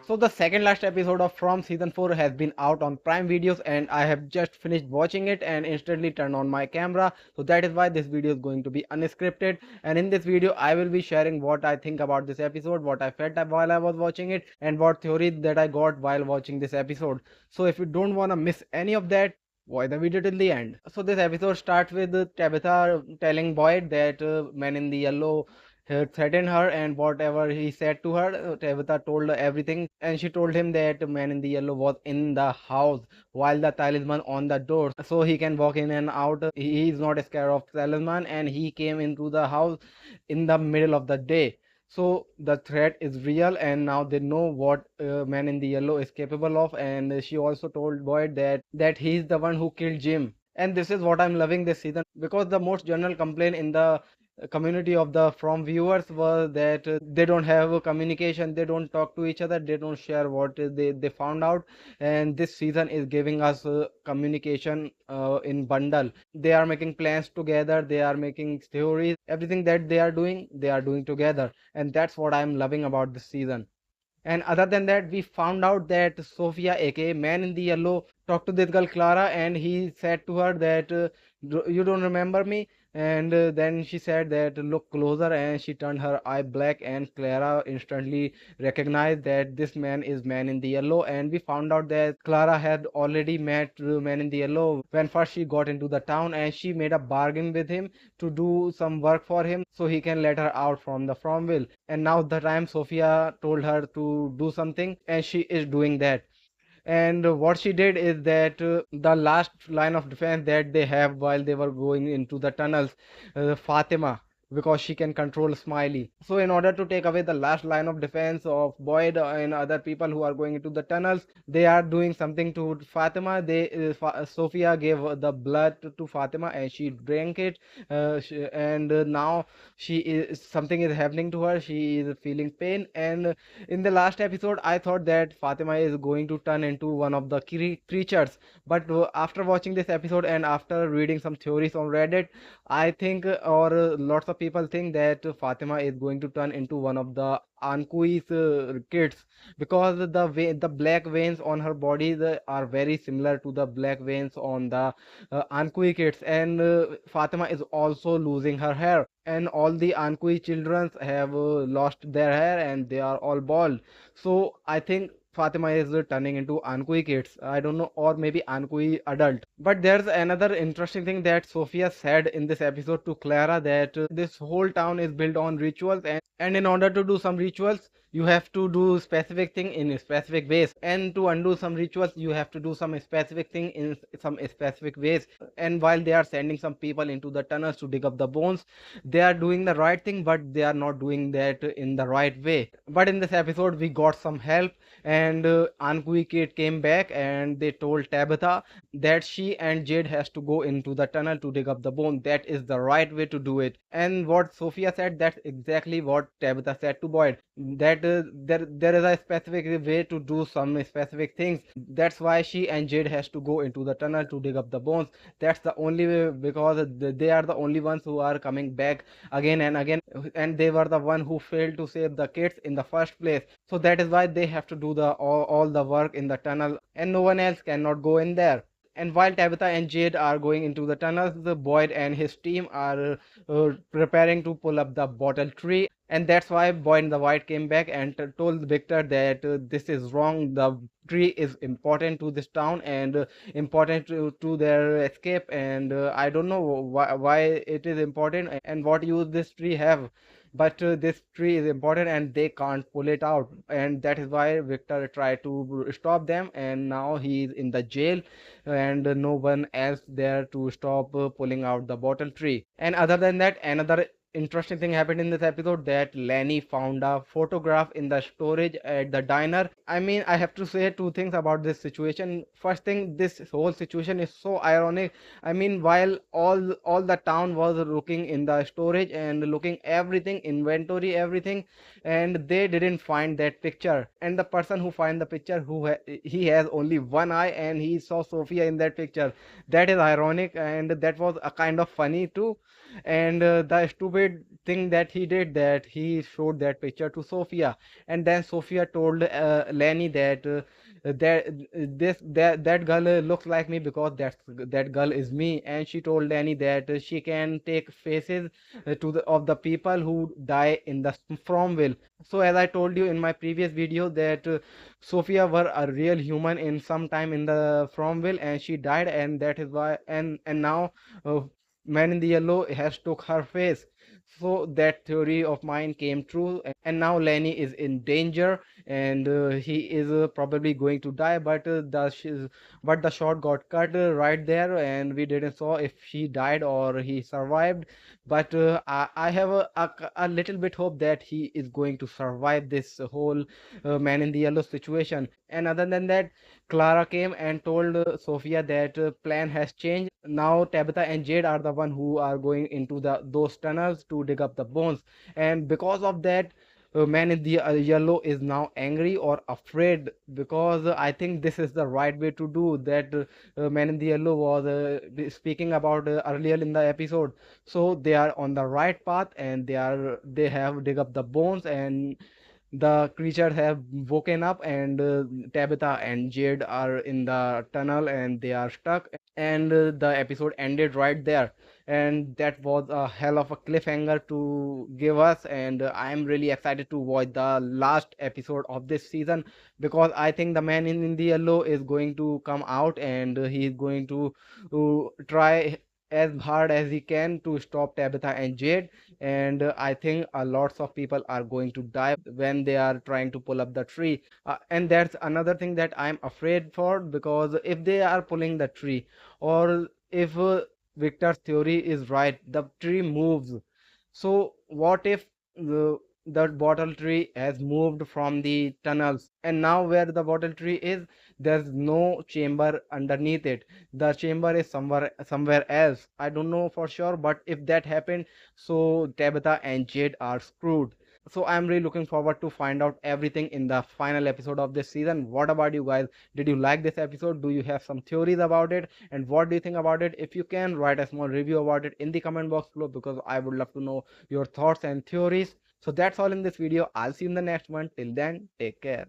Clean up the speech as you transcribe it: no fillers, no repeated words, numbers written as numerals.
So the second last episode of From season 4 has been out on Prime Videos, and I have just finished watching it and instantly turned on my camera. So that is why this video is going to be unscripted, and in this video I will be sharing what I think about this episode, what I felt while I was watching it, and what theory that I got while watching this episode. So if you don't want to miss any of that, watch the video till the end. So this episode starts with Tabitha telling Boyd that Man in the Yellow threatened her, and whatever he said to her, Tabitha told her everything, and she told him that Man in the Yellow was in the house while the talisman on the door, so he can walk in and out. He is not scared of talisman, and he came into the house in the middle of the day. So the threat is real, and now they know what Man in the Yellow is capable of. And she also told Boyd that he's the one who killed Jim. And this is what I'm loving this season, because the most general complaint in the community of the From viewers was that they don't have a communication, they don't talk to each other, they don't share what they found out. And this season is giving us communication in bundle. They are making plans together, they are making theories, everything that they are doing together, and that's what I'm loving about this season. And other than that, we found out that Sophia, aka Man in the Yellow, talked to this girl Clara, and he said to her that you don't remember me. And then she said that look closer, and she turned her eye black, and Clara instantly recognized that this man is Man in the Yellow. And we found out that Clara had already met Man in the Yellow when first she got into the town, and she made a bargain with him to do some work for him so he can let her out from the Fromville. And now the time Sophia told her to do something, and she is doing that. And what she did is that the last line of defense that they have while they were going into the tunnels, Fatima, because she can control Smiley. So in order to take away the last line of defense of Boyd and other people who are going into the tunnels, they are doing something to Fatima. Sophia gave the blood to Fatima, and she drank it. And now she is something is happening to her. She is feeling pain. And in the last episode, I thought that Fatima is going to turn into one of the creatures. But after watching this episode and after reading some theories on Reddit, I think, or lots of people think that Fatima is going to turn into one of the Ankui's kids, because the black veins on her body are very similar to the black veins on the Ankui kids. And Fatima is also losing her hair, and all the Ankui children have lost their hair and they are all bald. So I think Fatima is turning into Ankui kids. I don't know, or maybe Ankui adult. But there's another interesting thing that Sophia said in this episode to Clara, that this whole town is built on rituals, and in order to do some rituals, you have to do specific thing in specific ways, and to undo some rituals, you have to do some specific thing in some specific ways. And while they are sending some people into the tunnels to dig up the bones, they are doing the right thing, but they are not doing that in the right way. But in this episode, we got some help, and Ankui Kate came back, and they told Tabitha that she and Jade has to go into the tunnel to dig up the bone. That is the right way to do it. And what Sophia said, that's exactly what Tabitha said to Boyd, that there is a specific way to do some specific things. That's why she and Jade has to go into the tunnel to dig up the bones. That's the only way, because they are the only ones who are coming back again and again, and they were the one who failed to save the kids in the first place. So that is why they have to do all the work in the tunnel, and no one else cannot go in there. And while Tabitha and Jade are going into the tunnels, the Boyd and his team are preparing to pull up the bottle tree. And that's why Boyd the White came back and told Victor that this is wrong. The tree is important to this town, and important to their escape. And I don't know why it is important and what use this tree have, but this tree is important and they can't pull it out. And that is why Victor tried to stop them, and now he is in the jail, and no one else there to stop pulling out the bottle tree. And other than that, another interesting thing happened in this episode, that Lenny found a photograph in the storage at the diner. I mean, I have to say two things about this situation. First thing, this whole situation is so ironic. I mean, while all the town was looking in the storage and looking everything, inventory everything, and they didn't find that picture. And the person who find the picture, he has only one eye, and he saw Sophia in that picture. That is ironic, and that was a kind of funny too. And the stupid thing that he did, that he showed that picture to Sophia, and then Sophia told Lenny that that girl looks like me because that girl is me, and she told Lenny that she can take faces to the of the people who die in the Fromville. So as I told you in my previous video that Sophia were a real human in some time in the Fromville, and she died, and that is why, and now Man in the Yellow has took her face. So that theory of mine came true, and now Lenny is in danger, and he is probably going to die. But the shot got cut right there, and we didn't saw if she died or he survived. But I have a little bit hope that he is going to survive this whole Man in the Yellow situation. And other than that, Clara came and told Sophia that plan has changed. Now Tabitha and Jade are the one who are going into the those tunnels to dig up the bones, and because of that, Man in the Yellow is now angry or afraid, because I think this is the right way to do that. Man in the Yellow was speaking about earlier in the episode, so they are on the right path, and they have dig up the bones, and the creatures have woken up, and Tabitha and Jade are in the tunnel and they are stuck, and the episode ended right there. And that was a hell of a cliffhanger to give us, and I am really excited to watch the last episode of this season, because I think the Man in the Yellow is going to come out, and he is going to try as hard as he can to stop Tabitha and Jade. And I think lots of people are going to die when they are trying to pull up the tree. And that's another thing that I'm afraid for, because if they are pulling the tree, or if Victor's theory is right, the tree moves. So what if the bottle tree has moved from the tunnels, and now where the bottle tree is, there's no chamber underneath it. The chamber is somewhere else. I don't know for sure, but if that happened, so Tabitha and Jade are screwed. So I'm really looking forward to find out everything in the final episode of this season. What about you guys? Did you like this episode? Do you have some theories about it? And what do you think about it? If you can, write a small review about it in the comment box below, because I would love to know your thoughts and theories. So that's all in this video. I'll see you in the next one. Till then, take care.